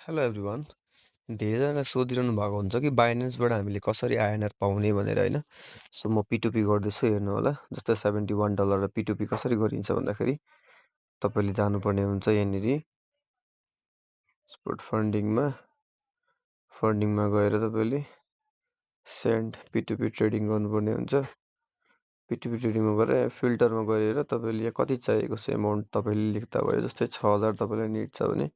Hello everyone. धेरैजनाले सोधिरहनु भएको हुन्छ कि बाइनेन्सबाट हामीले कसरी आइएनआर पाउने भनेर होइन। सो म P2P गर्दैछु, हेर्नु होला। जस्तै $71 र P2P कसरी गरिन्छ भन्दाखेरि तपाईँले जानुपर्ने हुन्छ यहाँनिर स्पोर्ट फन्डिङमा गएर तपाईँले सेन्ड P2P ट्रेडिङ गर्नुपर्ने हुन्छ। P2P ट्रेडिङमा गएर फिल्टरमा गएर तपाईँले यहाँ कति चाहिएको छ एमाउन्ट तपाईँले लेख्दा भयो। जस्तै 6000 तपाईँलाई निड छ भने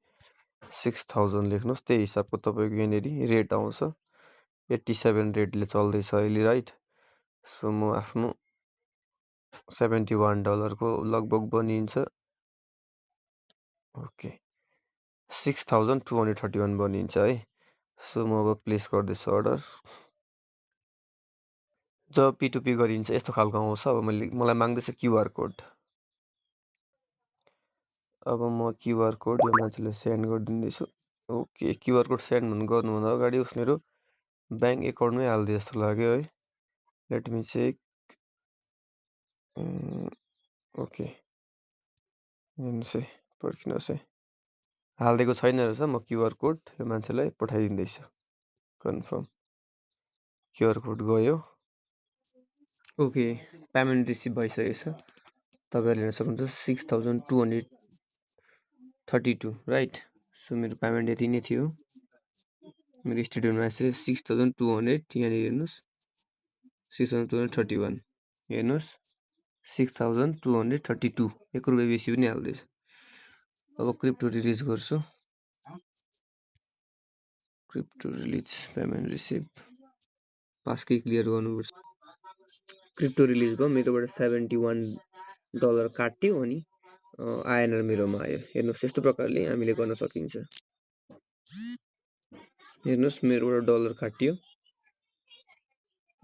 6000 लेख्नुहोस्। त्यही हिसाबको तपाईँको यहाँनिर रेट आउँछ। 87 रेटले चल्दैछ अहिले, राइट। सो म आफ्नो $71 को लगभग बनिन्छ। ओके, 6231 बनिन्छ है। सो म अब प्लेस गर्दैछु अर्डर। जब P2P गरिन्छ यस्तो खालको आउँछ। अब मलाई माग्दैछ क्युआर कोड। अब म क्युआर कोड यो मान्छेलाई सेन्ड गरिदिँदैछु। ओके, क्युआर कोड सेन्ड गर्नुभन्दा अगाडि उनीहरू ब्याङ्क एकाउन्टमै हालिदिए जस्तो लाग्यो है। Let me check. ओके, हेर्नुहोस् है, पर्खिनुहोस् है। हालिदिएको छैन रहेछ। म क्युआर कोड यो मान्छेलाई पठाइदिँदैछु। कन्फर्म, क्युआर कोड गयो। ओके, पेमेन्ट रिसिभ भइसकेको छ। तपाईँहरूले हेर्न सक्नुहुन्छ 6232, राइट। सो मेरो पेमेन्ट यति नै थियो। मेरो स्टेटमेन्टमा यसरी 6200, यहाँनिर हेर्नुहोस् 6231, हेर्नुहोस् 6232, 1 रुपियाँ बेसी पनि हाल्दैछ। अब क्रिप्टो रिलिज गर्छु। क्रिप्टो रिलिज, पेमेन्ट रिसिभ, पासकै क्लियर गर्नुपर्छ। क्रिप्टो रिलिज भयो, मेरोबाट $71 काट्यो अनि आएन मेरोमा आयो। हेर्नुहोस्, यस्तो प्रकारले हामीले गर्न सकिन्छ। हेर्नुहोस्, मेरोबाट डलर काटियो,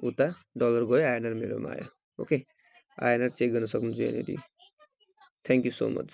उता डलर गयो, आएन मेरोमा आयो। ओके, आएन चेक गर्न सक्नुहुन्छ यहाँनिर। Thank you so much.